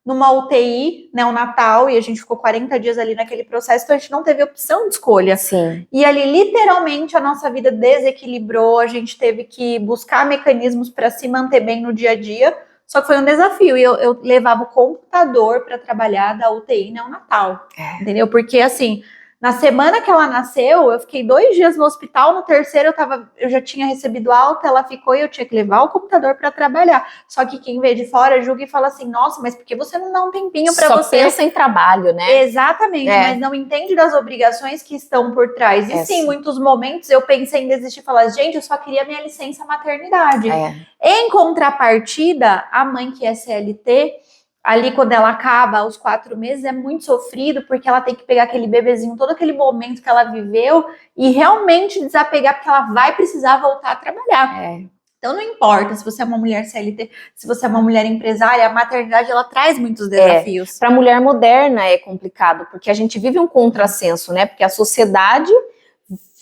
numa UTI neonatal, e a gente ficou 40 dias ali naquele processo, então a gente não teve opção de escolha. Sim. E ali, literalmente, a nossa vida desequilibrou, a gente teve que buscar mecanismos para se manter bem no dia a dia, só que foi um desafio, e eu levava o computador para trabalhar da UTI neonatal, entendeu? Porque, assim, na semana que ela nasceu, eu fiquei 2 dias no hospital, no terceiro eu já tinha recebido alta, ela ficou e eu tinha que levar o computador para trabalhar. Só que quem vê de fora julga e fala assim, nossa, mas por que você não dá um tempinho para você? Só pensa em trabalho, né? Exatamente, mas não entende das obrigações que estão por trás. E sim, em muitos momentos eu pensei em desistir e falar, gente, eu só queria minha licença maternidade. Em contrapartida, a mãe que é CLT, ali quando ela acaba aos 4 meses, é muito sofrido, porque ela tem que pegar aquele bebezinho, todo aquele momento que ela viveu, e realmente desapegar, porque ela vai precisar voltar a trabalhar. Então não importa se você é uma mulher CLT, se você é uma mulher empresária, a maternidade ela traz muitos desafios. Para a mulher moderna é complicado, porque a gente vive um contrassenso, né? Porque a sociedade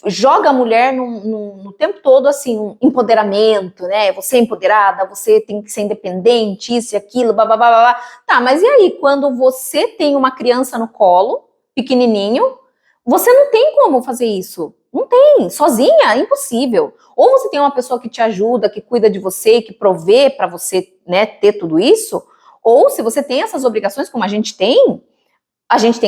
joga a mulher no tempo todo, assim, um empoderamento, né? Você é empoderada, você tem que ser independente, isso e aquilo, babá. Tá, mas e aí, quando você tem uma criança no colo, pequenininho, você não tem como fazer isso. Não tem, sozinha, é impossível. Ou você tem uma pessoa que te ajuda, que cuida de você, que provê para você, né, ter tudo isso, ou se você tem essas obrigações, como a gente tem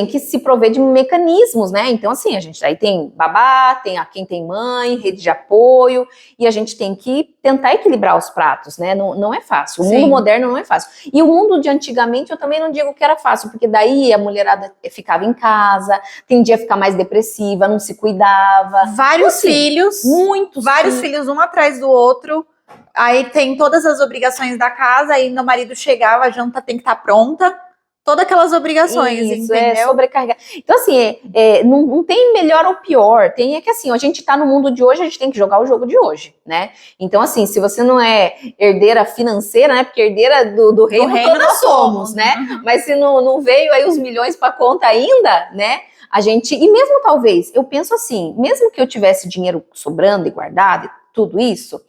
que se prover de mecanismos, né? Então, assim, a gente aí tem babá, tem quem tem mãe, rede de apoio, e a gente tem que tentar equilibrar os pratos, né? Não é fácil. O mundo moderno não é fácil. E o mundo de antigamente, eu também não digo que era fácil, porque daí a mulherada ficava em casa, tendia a ficar mais depressiva, não se cuidava. Vários filhos. Muitos. Vários filhos, um atrás do outro. Aí tem todas as obrigações da casa, aí meu marido chegava, a janta tem que estar pronta. Todas aquelas obrigações, isso, entendeu? Sobrecarregar. Então, assim, não tem melhor ou pior. Tem que, assim, a gente tá no mundo de hoje, a gente tem que jogar o jogo de hoje, né? Então, assim, se você não é herdeira financeira, né? Porque herdeira do reino nós somos, né? Mas se não veio aí os milhões pra conta ainda, né? A gente, e mesmo talvez, eu penso assim, mesmo que eu tivesse dinheiro sobrando e guardado e tudo isso,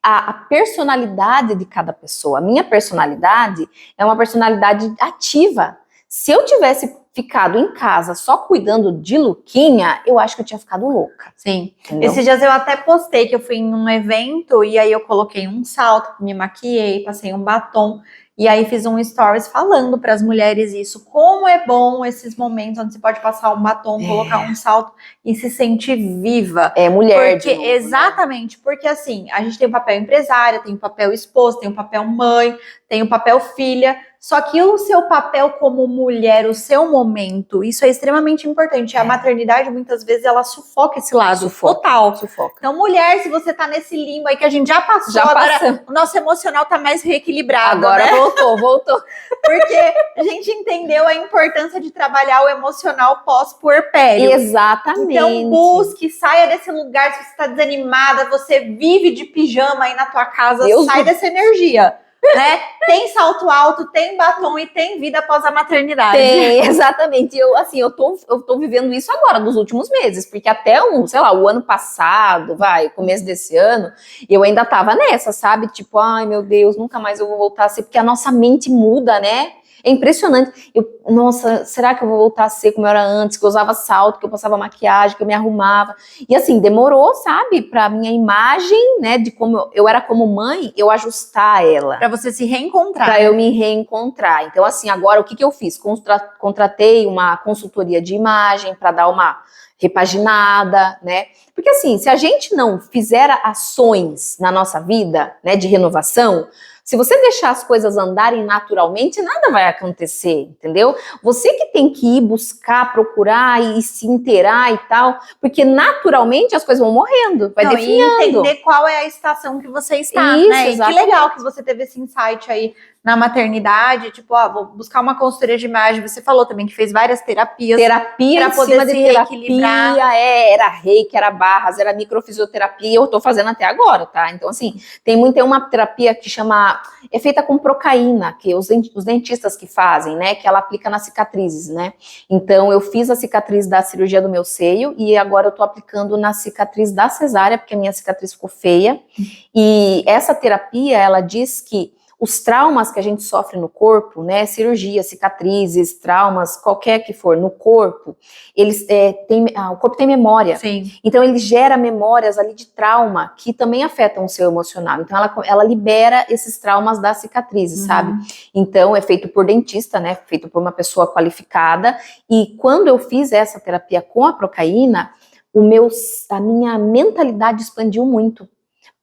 a personalidade de cada pessoa, a minha personalidade é uma personalidade ativa. Se eu tivesse ficado em casa só cuidando de Luquinha, eu acho que eu tinha ficado louca. Sim. Entendeu? Esses dias eu até postei que eu fui em um evento e aí eu coloquei um salto, me maquiei, passei um batom. E aí fiz um stories falando para as mulheres isso, como é bom esses momentos onde você pode passar um batom, colocar um salto e se sentir viva. É mulher porque, de novo, exatamente, porque assim, a gente tem o papel empresária, tem o papel esposa, tem o papel mãe, tem o papel filha, só que o seu papel como mulher, o seu momento, isso é extremamente importante. A maternidade, muitas vezes, ela sufoca esse lado, total. Sufoca. Então, mulher, se você tá nesse limbo aí que a gente já passou, agora o nosso emocional tá mais reequilibrado, agora, né? voltou. Porque a gente entendeu a importância de trabalhar o emocional pós-puerpério. Exatamente. Então, busque, saia desse lugar, se você tá desanimada, você vive de pijama aí na tua casa, sai dessa energia. né? Tem salto alto, tem batom e tem vida após a maternidade. Tem, exatamente. Eu tô vivendo isso agora, nos últimos meses, porque até o ano passado, começo desse ano, eu ainda tava nessa, sabe? Tipo, ai meu Deus, nunca mais eu vou voltar a ser, porque a nossa mente muda, né? É impressionante. Nossa, será que eu vou voltar a ser como eu era antes? Que eu usava salto, que eu passava maquiagem, que eu me arrumava. E assim, demorou, sabe? Pra minha imagem, né? De como eu era como mãe, eu ajustar ela. Pra você se reencontrar. Pra eu me reencontrar. Então, assim, agora o que eu fiz? Contratei uma consultoria de imagem pra dar uma repaginada, né? Porque assim, se a gente não fizer ações na nossa vida, né, de renovação, se você deixar as coisas andarem naturalmente, nada vai acontecer, entendeu? Você que tem que ir buscar, procurar e se inteirar e tal, porque naturalmente as coisas vão morrendo, vai definhando. E entender qual é a estação que você está, Isso, né? E exatamente. que legal que você teve esse insight aí na maternidade, tipo, vou buscar uma consultoria de imagem. Você falou também que fez várias terapias. Terapia pra em poder cima de se terapia, reequilibrar. era reiki, era barras, era microfisioterapia, eu tô fazendo até agora, tá? Então, assim, tem uma terapia que chama, é feita com procaína, que os dentistas que fazem, né, que ela aplica nas cicatrizes, né? Então, eu fiz a cicatriz da cirurgia do meu seio e agora eu tô aplicando na cicatriz da cesárea, porque a minha cicatriz ficou feia. E essa terapia, ela diz que os traumas que a gente sofre no corpo, né, cirurgia, cicatrizes, traumas, qualquer que for, no corpo, o corpo tem memória. Sim. Então ele gera memórias ali de trauma que também afetam o seu emocional. Então ela libera esses traumas das cicatrizes, sabe? Então é feito por dentista, né, feito por uma pessoa qualificada. E quando eu fiz essa terapia com a procaína, a minha mentalidade expandiu muito.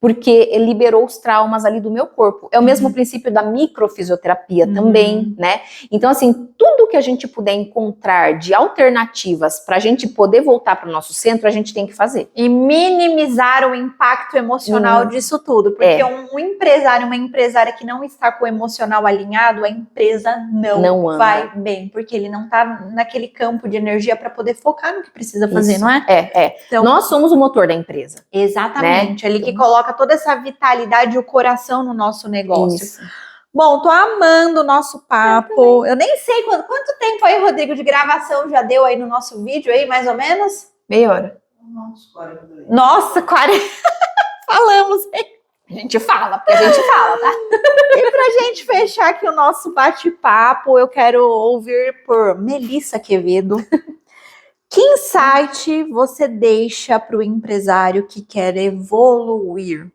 Porque liberou os traumas ali do meu corpo. É o mesmo princípio da microfisioterapia também, né? Então, assim, tudo que a gente puder encontrar de alternativas para a gente poder voltar para o nosso centro, a gente tem que fazer. E minimizar o impacto emocional disso tudo. Porque um empresário, uma empresária que não está com o emocional alinhado, a empresa não vai bem. Porque ele não está naquele campo de energia para poder focar no que precisa fazer, não é? Então, nós somos o motor da empresa. Exatamente. Né? Ele que coloca toda essa vitalidade e o coração no nosso negócio. Isso. Bom, tô amando o nosso papo. Eu nem sei quanto tempo aí, Rodrigo, de gravação já deu aí no nosso vídeo aí, mais ou menos? Meia hora. Nossa, 40. Falamos, hein? A gente fala, porque a gente fala, tá? E pra gente fechar aqui o nosso bate-papo, eu quero ouvir por Melissa Quevedo. Que insight você deixa para o empresário que quer evoluir?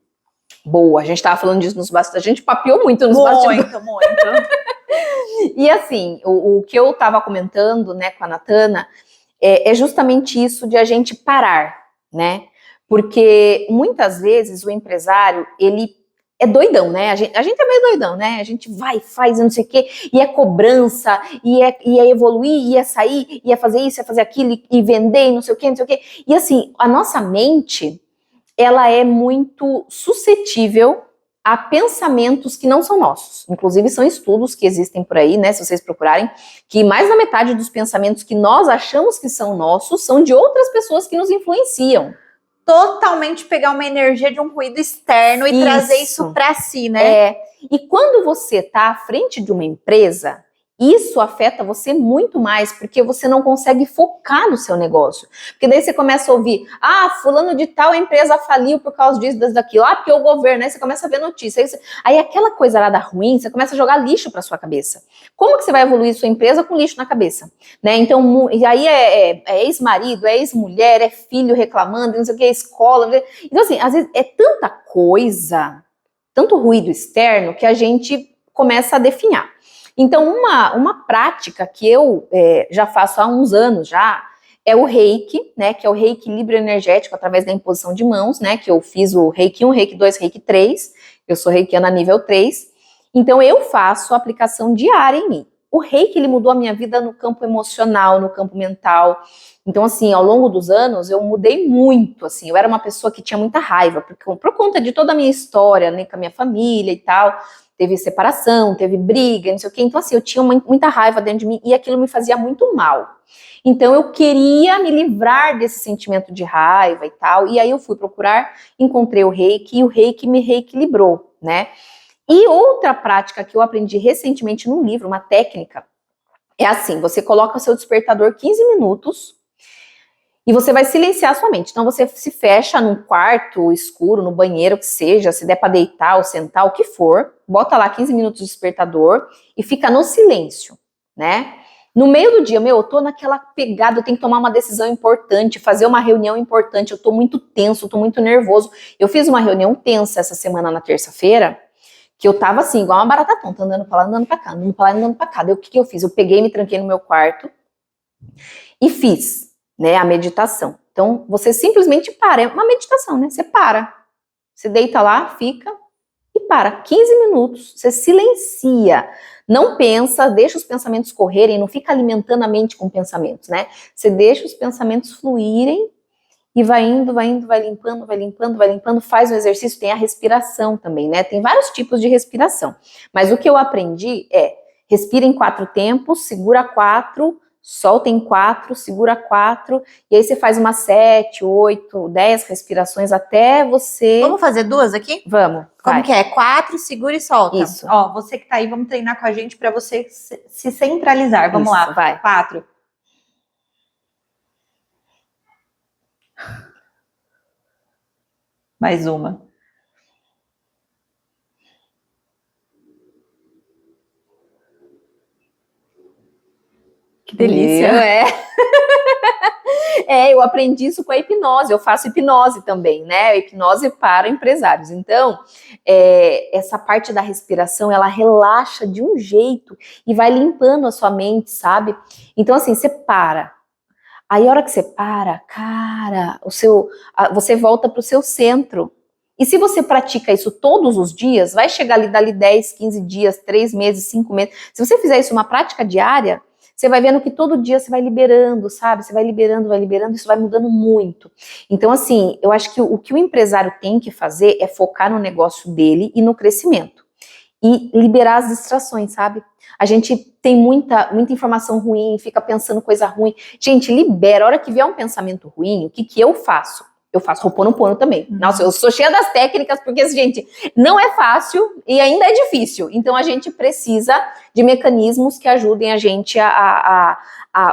Boa, a gente estava falando disso nos bastidores, a gente papeou muito nos bastidores. Muito. E assim, o que eu estava comentando, né, com a Natana, é justamente isso de a gente parar, né? Porque muitas vezes o empresário, ele é doidão, né? A gente é meio doidão, né? A gente vai, faz, não sei o quê, e é cobrança, e é evoluir, e é sair, e é fazer isso, é fazer aquilo, e vender, e não sei o quê, não sei o quê. E assim, a nossa mente, ela é muito suscetível a pensamentos que não são nossos. Inclusive, são estudos que existem por aí, né? Se vocês procurarem, que mais da metade dos pensamentos que nós achamos que são nossos são de outras pessoas que nos influenciam. Totalmente pegar uma energia de um ruído externo e trazer isso para si, né? E quando você está à frente de uma empresa, isso afeta você muito mais, porque você não consegue focar no seu negócio. Porque daí você começa a ouvir, fulano de tal, a empresa faliu por causa disso, daquilo, porque o governo, aí você começa a ver notícia. Aí aquela coisa lá da ruim, você começa a jogar lixo para sua cabeça. Como que você vai evoluir sua empresa com lixo na cabeça? Né? Então, e aí é ex-marido, é ex-mulher, é filho reclamando, não sei o que, é escola. Então, assim, às vezes é tanta coisa, tanto ruído externo, que a gente começa a definhar. Então, uma prática que eu já faço há uns anos já, é o reiki, né, que é o reequilíbrio energético através da imposição de mãos, né, que eu fiz o reiki 1, reiki 2, reiki 3, eu sou reikiana nível 3, então eu faço a aplicação diária em mim. O reiki, ele mudou a minha vida no campo emocional, no campo mental. Então, assim, ao longo dos anos, eu mudei muito, assim, eu era uma pessoa que tinha muita raiva, por conta de toda a minha história, né, com a minha família e tal. Teve separação, teve briga, não sei o quê. Então, assim, eu tinha muita raiva dentro de mim e aquilo me fazia muito mal. Então, eu queria me livrar desse sentimento de raiva e tal. E aí eu fui procurar, encontrei o reiki e o reiki me reequilibrou, né? E outra prática que eu aprendi recentemente num livro, uma técnica, é assim, você coloca o seu despertador 15 minutos e você vai silenciar a sua mente. Então você se fecha num quarto escuro, no banheiro que seja, se der para deitar ou sentar, o que for, bota lá 15 minutos de despertador e fica no silêncio, né? No meio do dia, eu tô naquela pegada, eu tenho que tomar uma decisão importante, fazer uma reunião importante, eu tô muito tenso, eu tô muito nervoso. Eu fiz uma reunião tensa essa semana na terça-feira, que eu tava assim, igual uma barata tonta, andando pra lá, andando pra cá, andando pra lá, andando pra cá. Daí o que eu fiz? Eu peguei, me tranquei no meu quarto e fiz, né, a meditação. Então, você simplesmente para, é uma meditação, né? Você para, você deita lá, fica e para. 15 minutos, você silencia. Não pensa, deixa os pensamentos correrem, não fica alimentando a mente com pensamentos, né? Você deixa os pensamentos fluírem e vai indo, vai indo, vai limpando, vai limpando, vai limpando, faz o exercício, tem a respiração também, né? Tem vários tipos de respiração. Mas o que eu aprendi é, respira em 4 tempos, segura 4, solta em 4, segura 4, e aí você faz umas 7, 8, 10 respirações até você... Vamos fazer 2 aqui? Vamos. Como vai. que é? 4, segura e solta. Isso. Ó, você que tá aí, vamos treinar com a gente para você se centralizar. Vamos Isso, lá. vai. 4. Mais uma. Que delícia. Eu aprendi isso com a hipnose, eu faço hipnose também, né? Hipnose para empresários. Então, essa parte da respiração, ela relaxa de um jeito e vai limpando a sua mente, sabe? Então, assim, você para. Aí, a hora que você para, cara, você volta para o seu centro. E se você pratica isso todos os dias, vai chegar ali dali 10, 15 dias, 3 meses, 5 meses. Se você fizer isso uma prática diária, você vai vendo que todo dia você vai liberando, sabe? Você vai liberando, isso vai mudando muito. Então, assim, eu acho que o que o empresário tem que fazer é focar no negócio dele e no crescimento. E liberar as distrações, sabe? A gente tem muita informação ruim, fica pensando coisa ruim. Gente, libera. A hora que vier um pensamento ruim, o que eu faço? Eu faço Ho'oponopono também. Nossa, eu sou cheia das técnicas, porque, gente, não é fácil e ainda é difícil. Então, a gente precisa de mecanismos que ajudem a gente a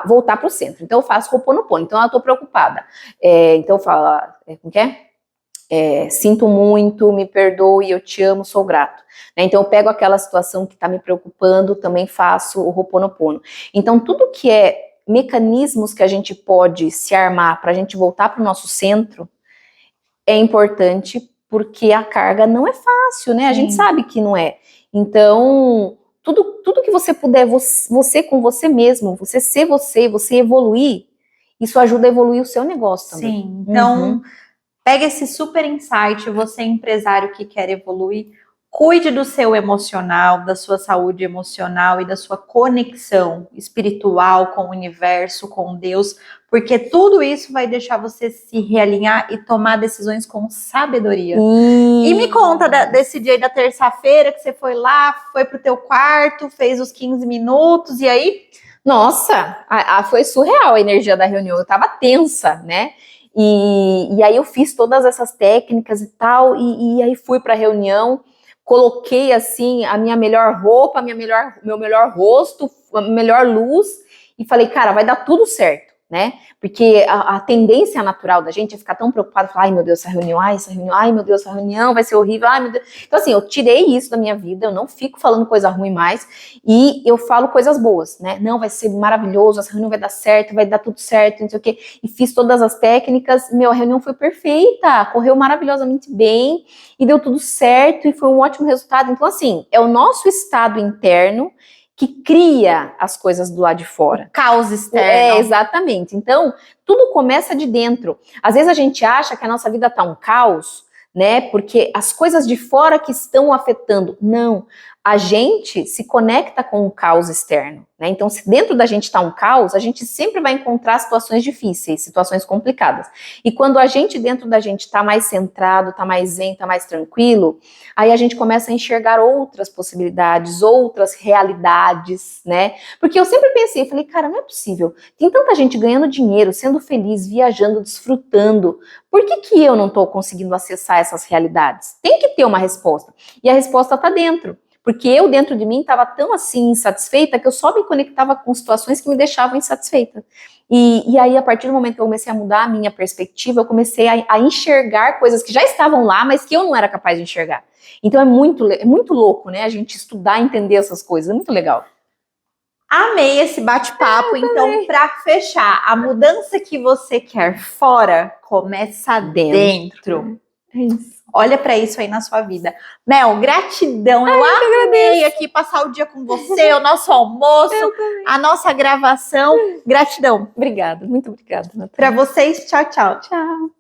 voltar para o centro. Então, eu faço Ho'oponopono. Então, eu estou preocupada. Então, eu falo, como que é? Sinto muito, me perdoe, eu te amo, sou grato. Né? Então, eu pego aquela situação que está me preocupando, também faço o Ho'oponopono. Então, tudo que é mecanismos que a gente pode se armar para a gente voltar para o nosso centro é importante, porque a carga não é fácil, né? A gente sabe que não é. Então, tudo que você puder, você com você mesmo, você ser você, você evoluir, isso ajuda a evoluir o seu negócio também. Sim, então pega esse super insight, você empresário que quer evoluir, cuide do seu emocional, da sua saúde emocional e da sua conexão espiritual com o universo, com Deus, porque tudo isso vai deixar você se realinhar e tomar decisões com sabedoria. E me conta desse dia aí da terça-feira que você foi lá, foi pro teu quarto, fez os 15 minutos e aí? Nossa, foi surreal a energia da reunião, eu tava tensa, né? E aí eu fiz todas essas técnicas e tal, e aí fui pra reunião. Coloquei assim a minha melhor roupa, meu melhor rosto, a melhor luz e falei, cara, vai dar tudo certo, né? Porque a tendência natural da gente é ficar tão preocupado, falar, ai meu Deus, essa reunião, ai meu Deus, essa reunião vai ser horrível, ai meu Deus. Então assim, eu tirei isso da minha vida, eu não fico falando coisa ruim mais e eu falo coisas boas, né? Não, vai ser maravilhoso, essa reunião vai dar certo, vai dar tudo certo, não sei o quê. E fiz todas as técnicas, a reunião foi perfeita, correu maravilhosamente bem e deu tudo certo e foi um ótimo resultado. Então assim, é o nosso estado interno que cria as coisas do lado de fora. Caos externo. Exatamente. Então, tudo começa de dentro. Às vezes a gente acha que a nossa vida tá um caos, né? Porque as coisas de fora que estão afetando. Não. a gente se conecta com o caos externo, né? Então, se dentro da gente está um caos, a gente sempre vai encontrar situações difíceis, situações complicadas. E quando a gente, dentro da gente, está mais centrado, está mais zen, está mais tranquilo, aí a gente começa a enxergar outras possibilidades, outras realidades, né? Porque eu sempre pensei, falei, cara, não é possível. Tem tanta gente ganhando dinheiro, sendo feliz, viajando, desfrutando. Por que eu não estou conseguindo acessar essas realidades? Tem que ter uma resposta. E a resposta está dentro. Porque eu, dentro de mim, estava tão assim, insatisfeita, que eu só me conectava com situações que me deixavam insatisfeita. E aí, a partir do momento que eu comecei a mudar a minha perspectiva, eu comecei a enxergar coisas que já estavam lá, mas que eu não era capaz de enxergar. Então, é muito louco, né? A gente estudar e entender essas coisas, é muito legal. Amei esse bate-papo. Então, para fechar, a mudança que você quer fora começa dentro. É isso. Olha para isso aí na sua vida. Mel, gratidão. Eu amei aqui passar o dia com você, o nosso almoço, a nossa gravação. Gratidão. Obrigada, muito obrigada, Natália. Para vocês, tchau, tchau. Tchau.